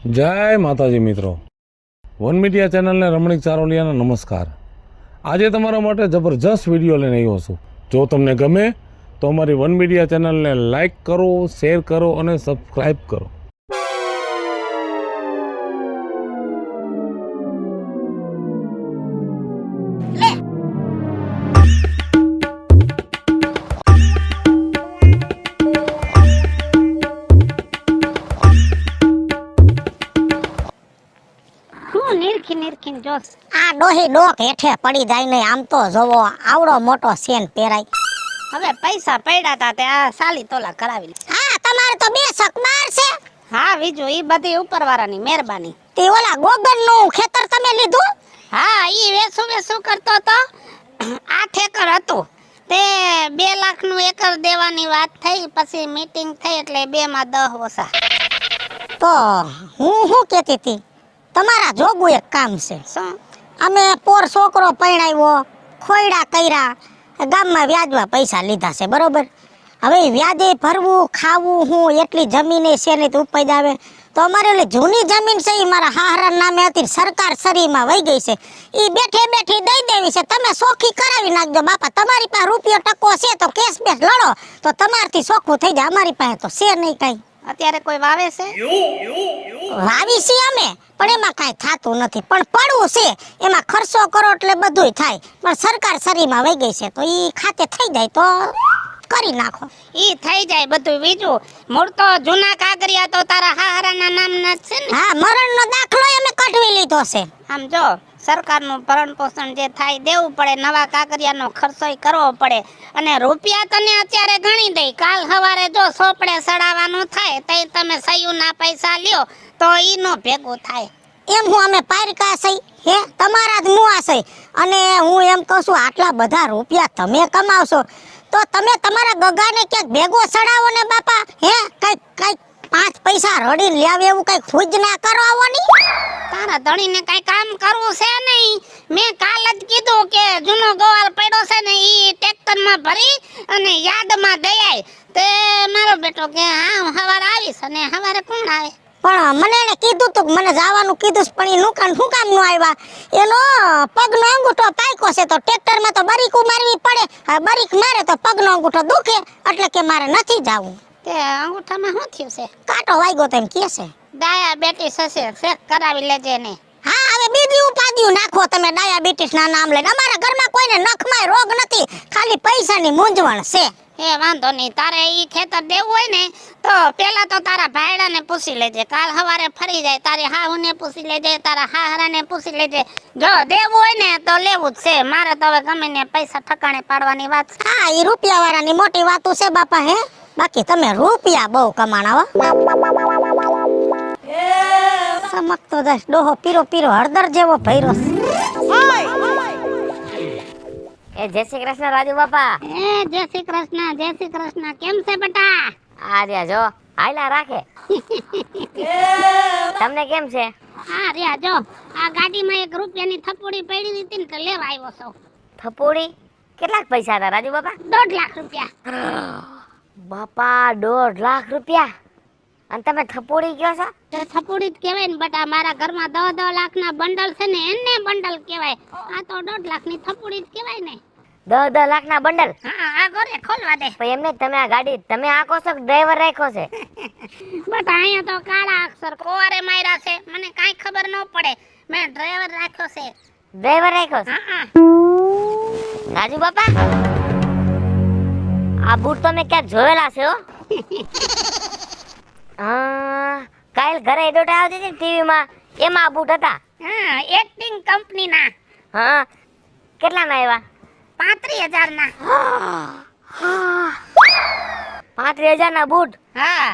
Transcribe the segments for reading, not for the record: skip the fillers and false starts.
જય માતાજી મિત્રો, વન મીડિયા ચેનલને રમણીક ચારોલિયાના નમસ્કાર। આજે તમારા માટે જબરજસ્ત વિડીયો લઈને આવ્યો છું। જો તમને ગમે તો અમારી વન મીડિયા ચેનલને લાઈક કરો, શેર કરો અને સબસ્ક્રાઈબ કરો। નિરખી જો આ ડોહી ડોક હેઠે પડી જાય ને આમ તો જોવો આવડો મોટો સેન પહેરાય। હવે પૈસા પડ્યા તા તે આ સાલી તોલા કરાવી। હા તમારે તો બે શક માર છે। હા બીજું ઈ બધી ઉપરવાળાની મહેરબાની। તે ઓલા ગોગનનું ખેતર તમે લીધું? હા ઈ વેસું કરતો તો 8 એકર હતું તે 2 લાખનું એકર દેવાની વાત થઈ, પછી મીટિંગ થઈ એટલે 2 માં 10 ઓછા। તો હું કહેતી હતી તમારા જોગું એક કામ છે। અમે પોર છોકરો પરણાવ્યો, ખોયડા કર્યા, ગામમાં વ્યાજમાં પૈસા લીધા છે બરોબર। હવે વ્યાજે ભરવું, ખાવું હું એટલી જમીને છે ને તો ઉપાય આવે તો અમારે ઓલી જૂની જમીન છે એ મારા હાહરા નામે હતી, સરકાર સરીમાં વહી ગઈ છે, એ બેઠે બેઠી દઈ દેવી છે। તમે સોખી કરાવી નાખજો બાપા। તમારી પાસે રૂપિયો ટકો છે તો કેસ બેસ લડો તો તમારથી સોખું થઈ જાય, અમારી પાસે તો છે નહીં કાંઈ। અત્યારે કોઈ વાવે છે? વાવી છે અમે, પણ એમાં કાંઈ થાતું નથી, પણ પડવું છે એમાં ખર્ચો કરો એટલે બધુંય થાય, પણ સરકાર સરીમાં વહી ગઈ છે તો ઈ ખાતે થઈ જાય તો કરી નાખો। ઈ થઈ જાય બધું। બીજું મૂળ તો જૂના કાગરિયા તો તારા હાહરાના નામના છે ને? હા, મરણનો દાખલો અમે કઢવી લીધો છે। આમ જો સરકારનું ભરણ પોષણ જે થાય દેવું પડે, નવા કાગરિયાનો ખર્ચોય કરવો પડે, અને રૂપિયા તને અત્યારે ગણી દઈ, કાલ સવારે જો સોપડે સડાવવાનું થાય તઈ તમે સયુના પૈસા લ્યો તો ઈ નો ભેગું થાય। એમ હું અમે પારકા સઈ હે તમારા જ મુઆ સઈ, અને હું એમ કહું છું આટલા બધા રૂપિયા તમે કમાવશો તો તમે તમારા ગગાને ક્યાંક ભેગો સડાવો ને બાપા। હે કઈ 5 પૈસા રડીને લેવે એવું કઈ ખુજ ના કરો આવોની। તારા ધણીને કઈ કામ કરવું છે નહીં? મેં કાલ જ કીધું કે જૂનો ગોવાલ પડ્યો છે ને ઈ ટ્રેક્ટરમાં ભરી અને યાદમાં દઈ આય, તે મારો બેટો કે હા હું સવારે આવીશ, અને સવારે કોણ આવે? પણ મને એને કીધું તું, મને જવાનું કીધું, પણ ઈ નુકાન શું કામ નો આવ્યા? એનો પગનો અંગૂઠો પાક્યો છે તો ટ્રેક્ટરમાં તો બરીકું મારવી પડે, બરીક મારે તો પગનો અંગૂઠો દુખે એટલે કે મારે નથી જાવું। તે અંગૂઠામાં શું થયું છે? કાંટો વાગ્યો તેમ કે છે। ડાયાબિટીસ હશે, ચેક કરાવી લેજે ને। હા હવે બીજી ઉપાધિઓ નાખો તમે ડાયાબિટીસ ના નામ લઈને। અમારા ઘરમાં કોઈને નખમાં રોગ નથી, ખાલી પૈસાની મૂંઝવણ છે। એ વાંધો નહીં, તારે ઈ ખેતર દેવું હોય ને તો પેલા તો તારા ભાઈડાને પૂછી લેજે, કાલ સવારે ફરી જાય તારી હાહુને પૂછી લેજે, તારા હાહરાને પૂછી લેજે, જો દેવું હોય ને તો લેવું જ છે। મારે તો હવે ગમે ને પૈસા ઠકાણે પાડવાની વાત। હા ઈ રૂપિયા વાળાની મોટી વાતો છે બાપા। હે બાકી તમે રૂપિયા બહુ કમાણા હો। સમકતો દસ ડોહો પીરો પીરો હળદર જેવો ભૈરો। એ જય શ્રી કૃષ્ણ રાજુ બાપા। એ જય શ્રી કૃષ્ણ, જય શ્રી કૃષ્ણ। કેમ છે બેટા? આ રહ્યા જો હાયલા રાખે। તમને કેમ છે? હા રહ્યા જો આ ગાડીમાં 1 રૂપિયાની થપોડી પડી હતી ને તો લેવા આવ્યો છું। થપોડી કેટલાક પૈસા હતા રાજુ બાપા? 1.5 લાખ રૂપિયા। બાપા 1.5 લાખ રૂપિયા? અને તમે થપોડી કયો છો? તો થપોડી જ કહેવાય ને બેટા, મારા ઘરમાં 10 લાખના બંડલ છે ને એને બંડલ કહેવાય, આ તો 1.5 લાખની થપોડી જ કહેવાય ને। 10 લાખના બંડલ? હા આ ગોરે ખોલવા દે। પણ એમને તમે આ ગાડી તમે આખો છો કે ડ્રાઈવર રાખ્યો છે? બેટા અહીંયા તો કાળા અક્ષર કોવારે માર્યા છે, મને કાઈ ખબર ન પડે, મેં ડ્રાઈવર રાખ્યો છે। ડ્રાઈવર રાખ્યો છે? હા રાજુ બાપા આ બૂટ તો મેં ક્યાં જોયેલા છે હો। કાલ ઘરે એડવર્ટાઈઝ આવતી હતી ટીવીમાં, એમાં આ બૂટ હતા। હા એક્ટિંગ કંપનીના। હા કેટલાના આવ્યા? 35,000 ના। 35,000 ના બૂટ? હા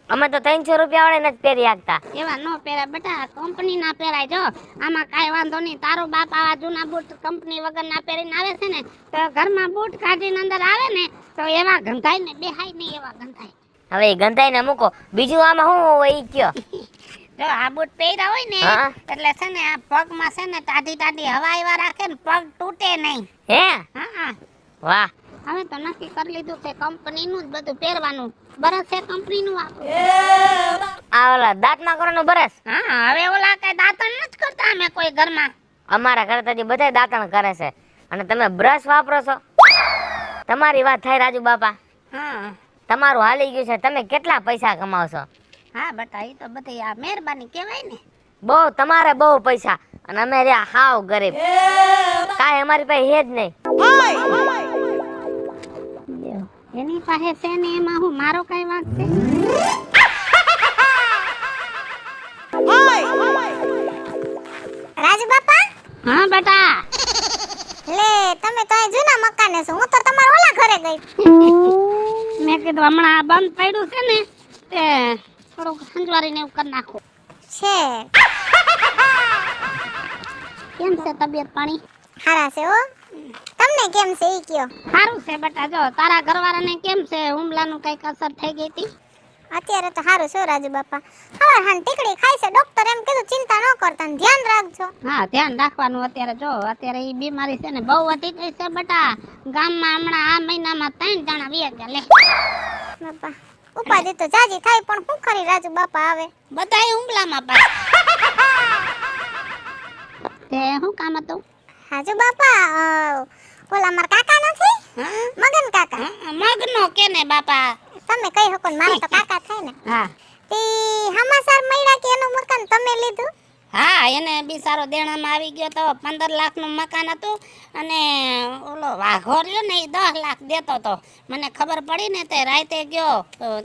અમે તો 300 રૂપિયા વાળા નથી પહેરી શકતા। એવા નો પહેરાય બેટા, કંપની ના પહેરાય। જો આમાં કાઈ વાંધો નહીં, તારો બાપ આવા જૂના બૂટ કંપની વગર ના પહેરીને આવે છે ને તો ઘરમાં બૂટ કાઢીને અંદર આવે ને તો એવા ગંધાય ને બેહાય નહીં એવા ગંધાય। હવે એ ગંધાઈને મૂકો, બીજું આમાં શું હોય ઈ કયો? જો આ બૂટ પહેર્યા હોય ને એટલે છે ને આ પગમાં છે ને ટાઢી હવા એવા રાખે ને પગ તૂટે નહીં। હે? હા વાહ, હવે તો નક્કી કરી લીધું છે કંપનીનું જ બધું પહેરવાનું. બરસ છે કંપનીનું આખું. આ ઓલા દાંતમાં કરવાનું બરસ. હા, હવે ઓલા કઈ દાંતણ નથી કરતા અમે કોઈ ઘરમાં. અમારા ઘરે તો હજી બધાય દાંતણ કરે છે અને તમે બ્રશ વાપરો છો. તમારી વાત થાય રાજુ બાપા. હા તમારું હાલી ગયું છે. તમે કેટલા પૈસા કમાવશો? હા બેટા, એ તો બધી આ મહેરબાની કહેવાય ને. બહુ, તમારે બહુ પૈસા અને અમે રહ્યા હાવ ગરીબ. કાંઈ અમારી પાસે હે જ નહીં. એની પાસે છે ને એમાં હું મારો કઈ વાંક છે? રાજુ બાપા હા બેટા. લે તમે તો અહીં જૂના મકાને છો, હું તો તમારા ઓલા ઘરે ગઈ. મેં કીધું હમણાં આ બંધ પડ્યું છે ને તે થોડુંક સંજવારીને એવું કરી નાખું. છે કેમ છે તબિયત પાણી? હારા છે હો. તમને કેમ છે ઈ કયો? સારું છે બેટા. જો તારા ઘરવાળાને કેમ છે? હુમલાનું કઈક અસર થઈ ગઈ હતી? અત્યારે તો હારું છે હો રાજુ બાપા. હવે હાન ટીકડી ખાય છે, ડોક્ટર એમ કીધું ચિંતા ન કરતા ને ધ્યાન રાખજો. હા, ધ્યાન રાખવાનું. અત્યારે જો અત્યારે ઈ બીમારી છે ને બહુ વધી ગઈ છે બેટા. ગામમાં હમણાં આ મહિનામાં 3 જણા વ્યા ગયા. લે બાપા ઉપાધિ તો જાજી થાય પણ શું કરી રાજુ બાપા આવે. બધાય હુમલામાં પાસ. તે શું કામ હતું? રાજુ બાપા ઓલા મારા કાકા નથી, હા? મગન કાકા. મગનો કે ને બાપા. તમે કહી શકો ને મારા તો કાકા થાય ને. હા તે હમાસાર મળ્યા કે એનું મકાન તમે લીધું? હા, એને બિચારો દેણામાં આવી ગયો તો 15 લાખનું મકાન હતું અને ઓલો વાઘો રહ્યો ને એ 10 લાખ દેતો તો. મને ખબર પડી ને તે રાતે ગયો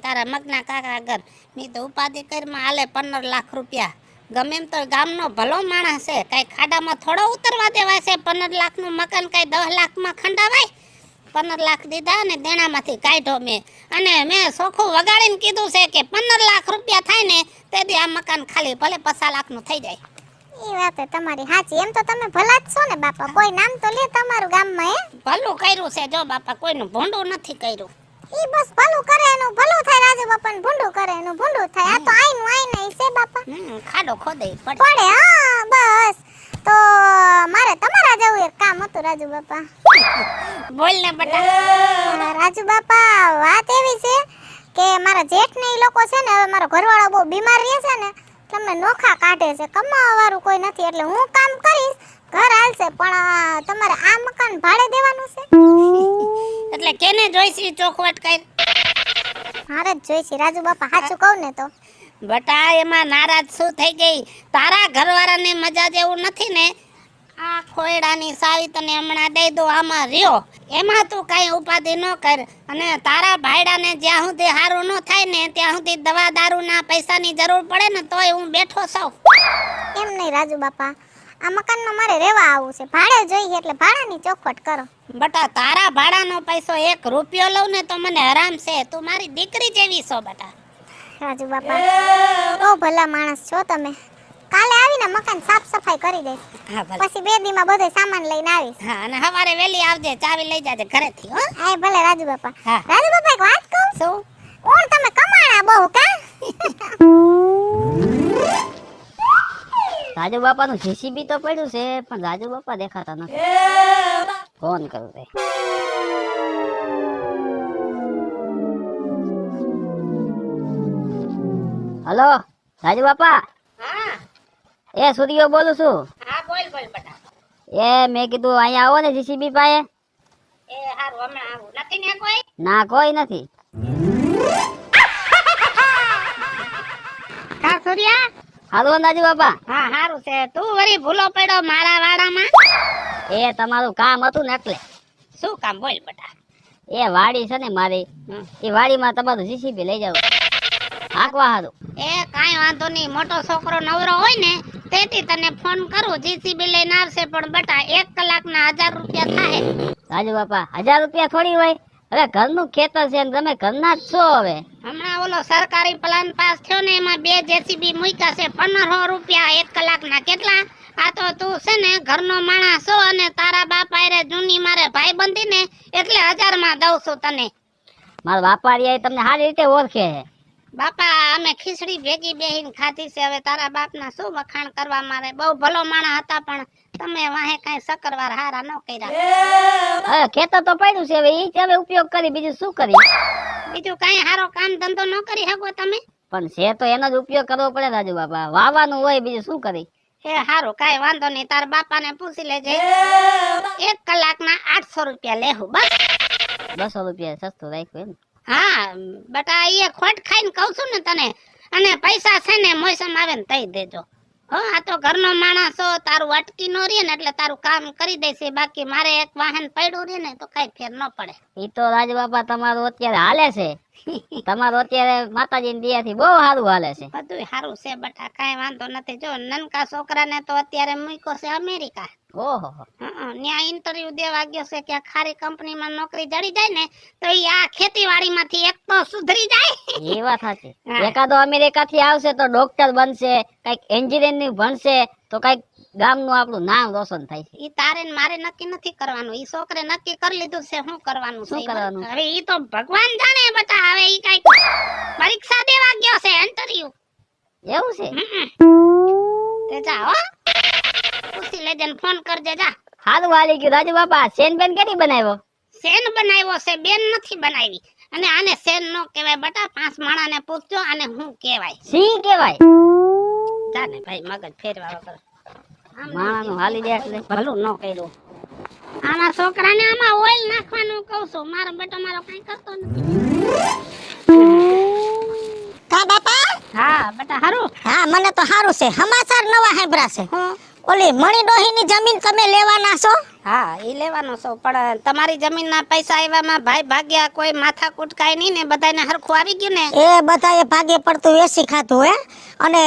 તારા મગના કાકા આગળ. મેં તો ઉપાધિ કરીમાં હાલે 15 લાખ રૂપિયા. ગમે એમ તો ગામનો ભલો માણસ છે, કઈ ખાડામાં થોડો ઉતરવા દેવાય છે? 15 લાખનું મકાન કઈ 10 લાખમાં ખંડાવાય? 15 લાખ દીધા અને દેણામાંથી કાઢ્યો મેં. અને મેં સોખું વગાડીને કીધું છે કે 15 લાખ રૂપિયા થાય ને તેથી આ મકાન ખાલી ભલે 50 લાખનું થઈ જાય. ઈ વાત તમારી સાચી. એમ તો તમે ભલા જ છો ને બાપા. કોઈ નામ તો લે તમારું ગામમાં હે. ભલું કર્યું છે જો બાપા, કોઈનું ભોંડું નથી કર્યું. ઈ બસ ભલું કરે એનું ભલું થાય રાજુ બાપા, ને ભૂંડું કરે એનું ભૂંડું થાય. આ તો આઈનું આઈને ઈ છે બાપા. ખાડો ખોદે પડે. પડે હા બસ. તો મારે તમારા જેવું એક કામ હતું રાજુ બાપા. બોલ ને બેટા. રાજુ બાપા વાત એવી છે કે મારા જેઠ ને ઈ લોકો છે ને હવે મારો ઘરવાળો બહુ બીમાર રહે છે ને તમને નોખા કાઢે છે. કમાવા વાળું કોઈ નથી એટલે હું કામ કરીશ, ઘર હાલશે, પણ તમારે આ મકાન ભાડે દેવાનું છે. એટલે કેને જોઈશી ચોખવટ કર? મારે જ જોઈશે રાજુ બાપા, સાચું કહું ને તો. બટા એમાં નારાજ શું થઈ ગઈ? તારા ઘરવાળાને મજા જેવું નથી ને? આ ખોયડાની સાવી તને હમણાં દઈ દો, આમાં રહ્યો. એમાં તું કાંઈ ઉપાધિ ન કર. અને તારા ભાઈડાને જ્યાં સુધી સારું ન થાય ને ત્યાં સુધી દવા દારૂના પૈસાની જરૂર પડે ને તોય હું બેઠો છું. એમ નહીં રાજુ બાપા, આ મકાનમાં મારે રહેવા આવવું છે, ભાડે જોઈએ એટલે ભાડાની ચોખવટ કરો. બટા તારા ભાડાનો પૈસો 1 રૂપિયો લઉં ને તો મને આરામ છે. તું મારી દીકરી જેવી છો બટા. રાજુ બાપા બહુ ભલા માણસ છો તમે. કાલે આવીને મકાન સાફ સફાઈ કરી દઈશ. હા ભલે. પછી 2 દીમાં બધો સામાન લઈને આવીશ. હા, અને સવારે વહેલી આવજે, ચાવી લઈ જાજે ઘરેથી હો. હા ભલે રાજુ બાપા. હા. રાજુ બાપા એક વાત કહું? શું? કોણ તમે કમાણા બહુ કા? રાજુ બાપાનું જેસીબી તો પડ્યું છે પણ રાજુ બાપા દેખાતા નથી. ફોન કરું તે. હલો રાજુ બાપા. હા એ સૂર્યો બોલું છું. હા, બોલ બોલ બટા. એ મેં કીધું અહીંયા આવો ને જેસીબી પાસે. એ હારું, હમણાં આવું. નથી ને કોઈ? ના કોઈ નથી. હા સૂર્યા. હાલો રાજુ બાપા. હા હારું છે. તું વળી ભૂલો પડ્યો મારા વાડામાં. એ તમારું કામ હતું ને એટલે. શું કામ? બોલ બટા. એ વાડી છે ને મારી, એ વાડીમાં તમારું જીસીબી લઈ જાવ હાંકવા હારું. એ કાંઈ વાંધો નહીં. મોટો છોકરો નવરો હોય ને તેથી તને ફોન કરું. જીસીબી લઈને આવશે પણ બટા 1 કલાકના 1000 રૂપિયા થાય. રાજુ બાપા 1000 રૂપિયા થોડી હોય? હવે ઘરનું ખેતર છે ને તમે ઘરના જ છો. હવે હમણાં ઓલો સરકારી પ્લાન પાસ થયો ને એમાં 2 જેસીબી મૂક્યા છે 1500 રૂપિયા 1 કલાકના. કેટલા? આ તો તું છે ને ઘરનો માણસ છો અને તારા બાપા રે જૂની મારે ભાઈબંધી ને એટલે 1000 માં દઉં છું તને. મારા બાપા રિયા તમને સારી રીતે ઓળખે છે. બાપા અમે ખીચડી ભેગી બેહીને ખાધી છે. હવે તારા બાપના શું વખાણ કરવા મારે? બહુ ભલો માણસ હતા પણ તમે વાહે કાંઈ શકરવાર હારા ન કર્યા. હવે ખેતર તો પડ્યું છે, હવે ઈ જ હવે ઉપયોગ કરી, બીજું શું કરી? બીજું કાંઈ હારો કામ ધંધો ન કરી શકો તમે? પણ છે તો એનો જ ઉપયોગ કરવો પડે રાજુ બાપા, વાવવાનું હોય, બીજું શું કરી? એ હારું, કાંઈ વાંધો નહીં, તાર બાપાને પૂછી લેજે. 1 કલાકના 800 રૂપિયા લેહું બસ. 200 રૂપિયા સસ્તું રાખ્યું એમ? હા બટા, એ ખોટ ખાઈને કહું છું ને તને. અને પૈસા છે ને મોસમ આવે ને તઈ દેજો. હો, આ તો ઘરનો માણસ છો, તારું અટકી નો રહે ને એટલે તારું કામ કરી દેશે. બાકી મારે એક વાહન પડ્યું રહે ને તો કઈ ફેર ન પડે. ઈ તો રાજુ બાપા તમારું અત્યારે હાલે છે. તમારું અત્યારે માતાજીની દયાથી બહુ સારું હાલે છે. બધું સારું છે બટા, કાંઈ વાંધો નથી. જો નનકા છોકરાને તો અત્યારે મૂક્યો છે અમેરિકા. ઓહો, ત્યાં ઇન્ટરવ્યુ દેવા ગયો છે કે ખારી કંપનીમાં નોકરી જડી જાય ને તો ઈ આ ખેતીવાડીમાંથી એક તો સુધરી જાય. એ વાત સાચી. એકાદો અમેરિકા થી આવશે તો ડોક્ટર બનશે, કઈક એન્જિનિયરિંગ ભણશે તો કઈક ગામનું આપણું નામ રોશન થાય. ઈ તારે ને મારે નક્કી નથી કરવાનું, ઈ છોકરે નક્કી કરી લીધું છે શું કરવાનું છે. શું કરવાનું? હવે ઈ તો ભગવાન જાણે બટા. હવે ઈ કઈક પરીક્ષા દેવા ગયો છે, ઇન્ટરવ્યુ. એવું છે? તે જા હો, પૂછી લેજે ને ફોન કરજે જા. સારું હાલી ગયું રાજુ બાપા. સેન બેન કેની બનાવ્યો? સેન બનાવ્યો છે, બેન નથી બનાવી. અને આને સેન નો કહેવાય બટા, 5 માણાને પૂછજો આને શું કહેવાય. સિંહ કેવાય. જા ને ભાઈ, મગજ ફેરવા વગર. માણાનું હાલી દે એટલે ભલું ન કર્યું. આના છોકરાને આમાં ઓઇલ નાખવાનું કહું છું. મારો બેટો મારો કઈ કરતો નથી. કા બાપા? હા બેટા હારું. હા મને તો સારું છે. સમાચાર નવા સાંભળ્યા છે. હા ઓલી મણી ડોહીની જમીન તમે લેવાના છો? હા ઈ લેવાનો છો, પણ તમારી જમીનના પૈસા આવ્યામાં ભાઈ ભાગ્યા, કોઈ માથા કુટકાય નહીં ને, બધાને હરખું આવી ગયું ને. એ બધાએ ભાગે પડતું વેસી ખાધું હે. અને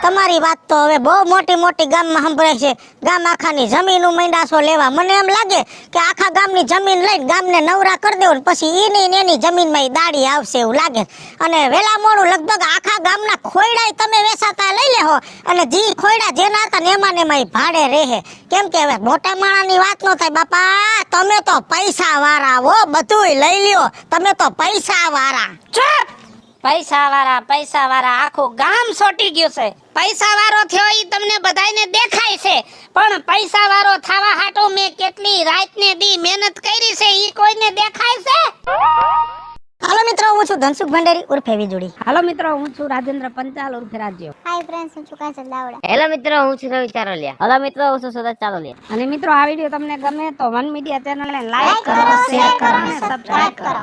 તમારી વાત તો હવે બહુ મોટી મોટી ગામમાં સંભળાય છે. ગામ આખાની જમીનો મંડાસો લેવા. મને એમ લાગે કે આખા ગામની જમીન લઈને ગામને નવરા કરી દેવું ને પછી ઈની ને એની જમીનમાં ઈ દાડી આવશે એવું લાગે. અને વેલા મોડું લગભગ આખા ગામના ખોયડાય તમે વેચાતા લઈ લેહો. અને જી ખોયડા જેના હતા ને એમાં ને એમાં ઈ ભાડે રહે. કેમ કે હવે મોટા માણાની વાત નો થાય બાપા. તમે તો પૈસા વાળા હો, બધુંય લઈ લ્યો. તમે તો પૈસા વાળા. ચૂપ! પૈસા વાળા આખું ગામ સોટી ગયું છે. પૈસા વાળો થયો ઈ તમને બધાયને દેખાય છે, પણ પૈસા વાળો થવા હાટો મેં કેટલી રાત ને દી મહેનત કરી છે ઈ કોઈને દેખાય છે? હાલો મિત્રો, હું છું ધનસુખ ભંડેરી ઉર્ફે વીજળી. હાલો મિત્રો, હું છું રાજેન્દ્ર પંચાલ ઉર્ફે રાજ્યો. હાય ફ્રેન્ડ્સ, હું છું કાજલ દાવડા. હેલો મિત્રો, હું છું રવિ ચારોલિયા. હેલો મિત્રો, હું છું સુરત ચારોલિયા. અને મિત્રો, આ વિડીયો તમને ગમે તો વન મીડિયા ચેનલને લાઈક કરો, શેર કરો અને સબસ્ક્રાઇબ કરો.